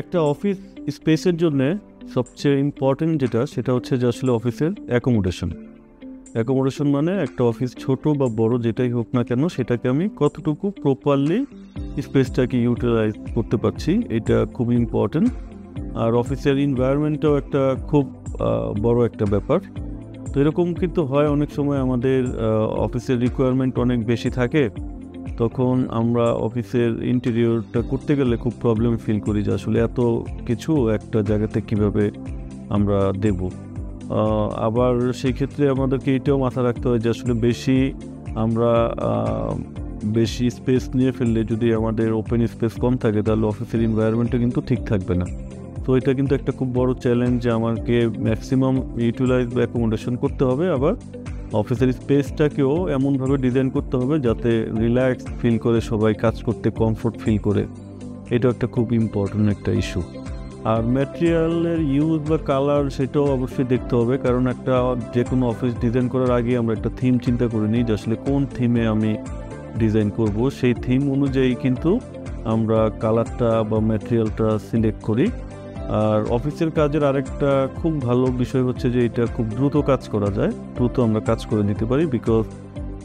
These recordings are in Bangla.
একটা অফিস স্পেসের জন্যে সবচেয়ে ইম্পর্টেন্ট যেটা সেটা হচ্ছে যে আসলে অফিসের অ্যাকোমোডেশন মানে একটা অফিস ছোট বা বড় যেটাই হোক না কেন সেটাকে আমি কতটুকু প্রপারলি স্পেসটাকে ইউটিলাইজ করতে পারছি, এটা খুবই ইম্পর্টেন্ট। আর অফিসের এনভায়রনমেন্টটাও একটা খুব বড় একটা ব্যাপার। তো এরকম কিন্তু হয় অনেক সময় আমাদের অফিসের রিকোয়ারমেন্ট অনেক বেশি থাকে, তখন আমরা অফিসের ইন্টেরিয়রটা করতে গেলে খুব প্রবলেম ফিল করি যে আসলে এত কিছু একটা জায়গাতে কিভাবে আমরা দেব। আবার সেই ক্ষেত্রে আমাদেরকে এটাও মাথায় রাখতে হয় যে আসলে আমরা বেশি স্পেস নিয়ে ফেললে যদি আমাদের ওপেন স্পেস কম থাকে তাহলে অফিসের এনভায়রনমেন্টটা কিন্তু ঠিক থাকবে না। তো এটা কিন্তু একটা খুব বড় চ্যালেঞ্জ যে আমাকে ম্যাক্সিমাম ইউটিলাইজ বা অ্যাকোমোডেশন করতে হবে, আবার অফিসের স্পেসটাকেও এমনভাবে ডিজাইন করতে হবে যাতে রিল্যাক্স ফিল করে সবাই কাজ করতে কমফোর্ট ফিল করে। এটা একটা খুব ইম্পর্টেন্ট একটা ইস্যু। আর ম্যাটেরিয়ালের ইউজ বা কালার সেটাও অবশ্যই দেখতে হবে, কারণ একটা যে কোনো অফিস ডিজাইন করার আগে আমরা একটা থিম চিন্তা করে নিই যে আসলে কোন থিমে আমি ডিজাইন করব, সেই থিম অনুযায়ী কিন্তু আমরা কালারটা বা ম্যাটেরিয়ালটা সিলেক্ট করি। আর অফিসের কাজের আরেকটা খুব ভালো বিষয় হচ্ছে যে এটা খুব দ্রুত কাজ করা যায়, দ্রুত আমরা কাজ করে নিতে পারি, বিকজ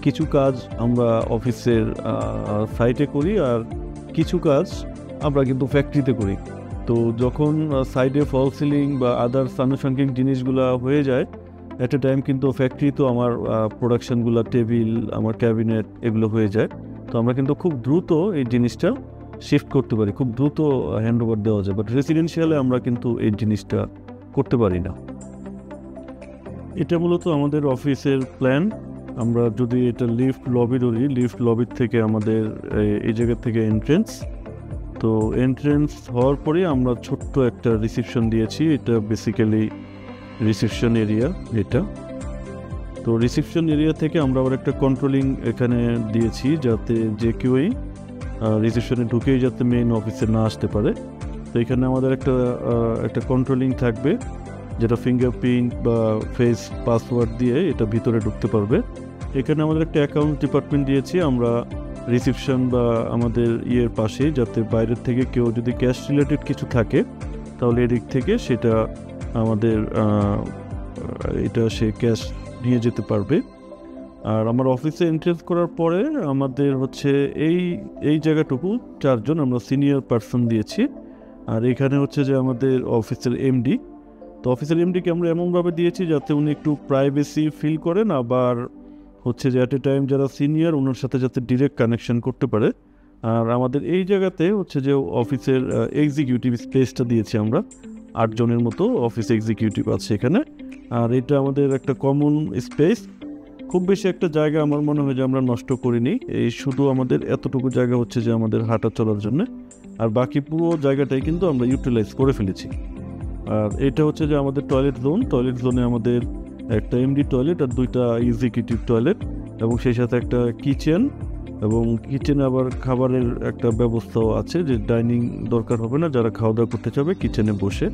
কিছু কাজ আমরা অফিসের সাইটে করি আর কিছু কাজ আমরা কিন্তু ফ্যাক্টরিতে করি। তো যখন সাইডে ফল সিলিং বা আদার্স আনুষঙ্গিক জিনিসগুলো হয়ে যায় এট এ টাইম, কিন্তু ফ্যাক্টরি তো আমার প্রোডাকশনগুলো, টেবিল, আমার ক্যাবিনেট এগুলো হয়ে যায়। তো আমরা কিন্তু খুব দ্রুত এই জিনিসটা শিফট করতে পারি, খুব দ্রুত হ্যান্ড ওভার দেওয়া যায়, বাট রেসিডেন্সিয়ালে আমরা কিন্তু এই জিনিসটা করতে পারি না। এটা মূলত আমাদের অফিসের প্ল্যান। আমরা যদি এটা লিফট লবি ধরি, লিফট লবির থেকে আমাদের এই জায়গা থেকে এন্ট্রেন্স, তো এন্ট্রেন্স হওয়ার পরে আমরা ছোট্ট একটা রিসেপশন দিয়েছি, এটা বেসিক্যালি রিসেপশন এরিয়া এটা। তো রিসেপশন এরিয়া থেকে আমরা আবার একটা কন্ট্রোলিং এখানে দিয়েছি যাতে যে কেউই রিসেপশনে ঢুকেই যাতে মেইন অফিসে না আসতে পারে। তো এখানে আমাদের একটা কন্ট্রোলিং থাকবে যেটা ফিঙ্গারপ্রিন্ট বা ফেস পাসওয়ার্ড দিয়ে এটা ভিতরে ঢুকতে পারবে। এখানে আমাদের একটা অ্যাকাউন্ট ডিপার্টমেন্ট দিয়েছি আমরা রিসেপশন বা আমাদের পাশে, যাতে বাইরের থেকে কেউ যদি ক্যাশ রিলেটেড কিছু থাকে তাহলে এদিক থেকে সেটা আমাদের সে ক্যাশ নিয়ে যেতে পারবে। আর আমার অফিসে এন্ট্রেন্স করার পরে আমাদের হচ্ছে এই জায়গাটুকু চারজন আমরা সিনিয়র পার্সন দিয়েছি। আর এখানে হচ্ছে যে আমাদের অফিসের এমডি। তো অফিসের এমডিকে আমরা এমনভাবে দিয়েছি যাতে উনি একটু প্রাইভেসি ফিল করেন, আবার হচ্ছে যে অ্যাট এ টাইম যারা সিনিয়র ওনার সাথে যাতে ডিরেক্ট কানেকশন করতে পারে। আর আমাদের এই জায়গাতে হচ্ছে যে অফিসের এক্সিকিউটিভ স্পেসটা দিয়েছি আমরা 8 জনের মতো অফিস এক্সিকিউটিভ আছে এখানে। আর এটা আমাদের একটা কমন স্পেস, খুব বেশি একটা জায়গা আমার মনে হয় যে আমরা নষ্ট করিনি। এই শুধু আমাদের এতটুকু জায়গা হচ্ছে যে আমাদের হাঁটা চলার জন্য, আর বাকি পুরো জায়গাটাই কিন্তু আমরা ইউটিলাইজ করে ফেলেছি। আর এটা হচ্ছে যে আমাদের টয়লেট জোনে আমাদের একটা এমডি টয়লেট আর 2টা এক্সিকিউটিভ টয়লেট, এবং সেই সাথে একটা কিচেন, এবং কিচেনে আবার খাবারের একটা ব্যবস্থাও আছে যে ডাইনিং দরকার হবে না, যারা খাওয়া দাওয়া করতে চাবে কিচেনে বসে।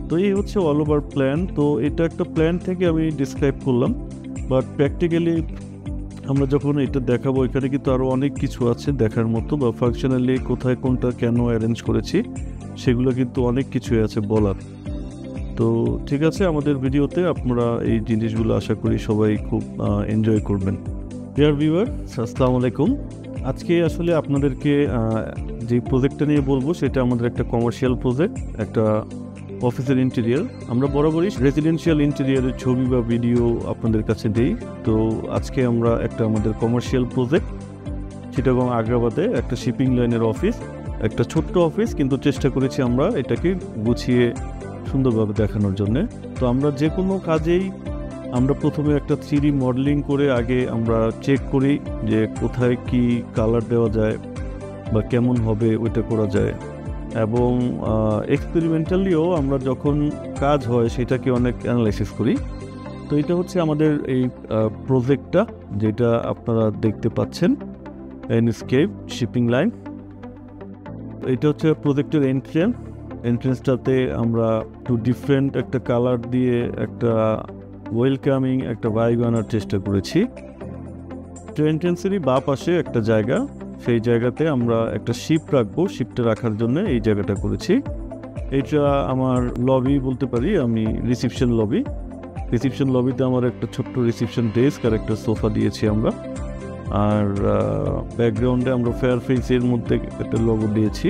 তো এই হচ্ছে অল ওভার প্ল্যান। তো এটা একটা প্ল্যান থেকে আমি ডিসক্রাইব করলাম, বাট প্র্যাকটিক্যালি আমরা যখন এটা দেখাবো এখানে কিন্তু আরও অনেক কিছু আছে দেখার মতো, বা ফাংশনালি কোথায় কোনটা কেন অ্যারেঞ্জ করেছি সেগুলো কিন্তু অনেক কিছুই আছে বলার। তো ঠিক আছে, আমাদের ভিডিওতে আপনারা এই জিনিসগুলো আশা করি সবাই খুব এনজয় করবেন। ডিয়ার ভিউয়ার, আসসালামু আলাইকুম। আজকে আসলে আপনাদেরকে যে প্রজেক্টটা নিয়ে বলবো সেটা আমাদের একটা কমার্শিয়াল প্রজেক্ট, একটা অফিসের ইন্টেরিয়ার। আমরা বরাবরই রেসিডেন্সিয়াল ইন্টেরিয়ারের ছবি বা ভিডিও আপনাদের কাছে দিই। তো আজকে আমরা একটা আমাদের কমার্শিয়াল প্রজেক্ট, চিটাগং আগ্রাবাদে একটা শিপিং লাইনের অফিস, একটা ছোট্ট অফিস, কিন্তু চেষ্টা করেছি আমরা এটাকে গুছিয়ে সুন্দরভাবে দেখানোর জন্য। তো আমরা যে কোনো কাজেই আমরা প্রথমে একটা 3D মডেলিং করে আগে আমরা চেক করি যে কোথায় কি কালার দেওয়া যায় বা কেমন হবে ওইটা করা যায়, এবং এক্সপেরিমেন্টালিও আমরা যখন কাজ হয় সেটাকে অনেক অ্যানালাইসিস করি। তো এটা হচ্ছে আমাদের এই প্রজেক্টটা যেটা আপনারা দেখতে পাচ্ছেন, এনস্কেপ শিপিং লাইন। এটা হচ্ছে প্রজেক্টের এন্ট্রেন্সটাতে আমরা একটু ডিফারেন্ট একটা কালার দিয়ে একটা ওয়েলকামিং একটা ভাইব আনার চেষ্টা করেছি। এন্ট্রেন্সেরই বাঁ পাশে একটা জায়গা, সেই জায়গাতে আমরা একটা শিপ রাখবো, শিপটা রাখার জন্য এই জায়গাটা করেছি। এটা আমার লবি বলতে পারি, আমি রিসেপশন লবিতে আমার একটা ছোট্ট রিসেপশন ডেস্ক আর একটা সোফা দিয়েছি আমরা। আর ব্যাকগ্রাউন্ডে আমরা ফেয়ারফেসের মধ্যে একটা লোগো দিয়েছি।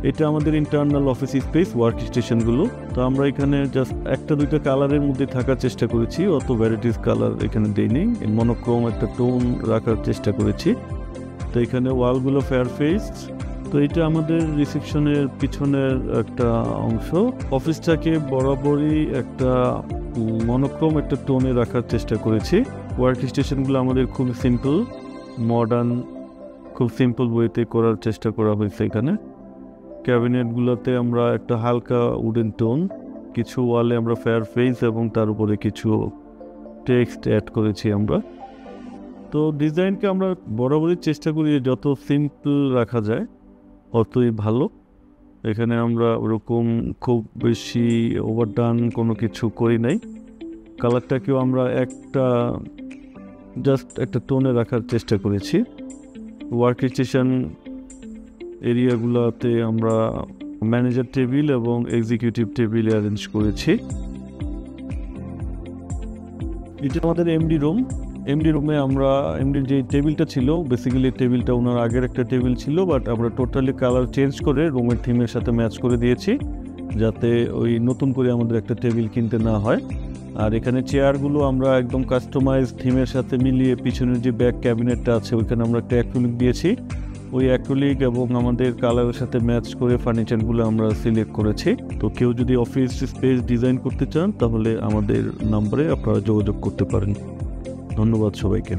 এটা আমাদের ইন্টারনাল অফিস স্পেস, ওয়ার্ক স্টেশনগুলো। তো আমরা এখানে জাস্ট একটা দুইটা কালারের মধ্যে থাকার চেষ্টা করেছি, অত ভ্যারাইটিস কালার এখানে দেইনি, মনোক্রোম একটা টোন রাখার চেষ্টা করেছি। তো এখানে ওয়ালগুলো ফেয়ারফেস। তো এটা আমাদের রিসেপশনের পিছনের একটা অংশ। অফিসটাকে বরাবরই একটা মনোক্রোম একটা টোনে রাখার চেষ্টা করেছি। ওয়ার্ক স্টেশনগুলো আমাদের খুব সিম্পল, মডার্ন, খুব সিম্পল ওয়েতে করার চেষ্টা করা হয়েছে এখানে। ক্যাবিনেটগুলোতে আমরা একটা হালকা উডেন টোন, কিছু ওয়ালে আমরা ফেয়ারফেস এবং তার উপরে কিছু টেক্সট অ্যাড করেছি আমরা। তো ডিজাইনকে আমরা বরাবরই চেষ্টা করি যত সিম্পল রাখা যায় অতই ভালো। এখানে আমরা ওরকম খুব বেশি ওভারডান কোনো কিছু করি নাই। কালারটাকেও আমরা জাস্ট একটা টোনে রাখার চেষ্টা করেছি। ওয়ার্ক স্টেশন এরিয়াগুলোতে আমরা ম্যানেজার টেবিল এবং এক্সিকিউটিভ টেবিল অ্যারেঞ্জ করেছি। এটা আমাদের এমডি রুমে আমরা এমডির যে টেবিলটা ছিল, বেসিক্যালি টেবিলটা ওনার আগের একটা টেবিল ছিল, বাট আমরা টোটালি কালার চেঞ্জ করে রুমের থিমের সাথে ম্যাচ করে দিয়েছি, যাতে ওই নতুন করে আমাদের একটা টেবিল কিনতে না হয়। আর এখানে চেয়ারগুলো আমরা একদম কাস্টমাইজ থিমের সাথে মিলিয়ে পিছনের যে ব্যাক ক্যাবিনেটটা আছে ওইখানে আমরা একটা অ্যাক্রিলিক দিয়েছি। ওই অ্যাক্রিলিক এবং আমাদের কালারের সাথে ম্যাচ করে ফার্নিচারগুলো আমরা সিলেক্ট করেছি। তো কেউ যদি অফিস স্পেস ডিজাইন করতে চান তাহলে আমাদের নাম্বারে আপনারা যোগাযোগ করতে পারেন। ধন্যবাদ সবাইকে।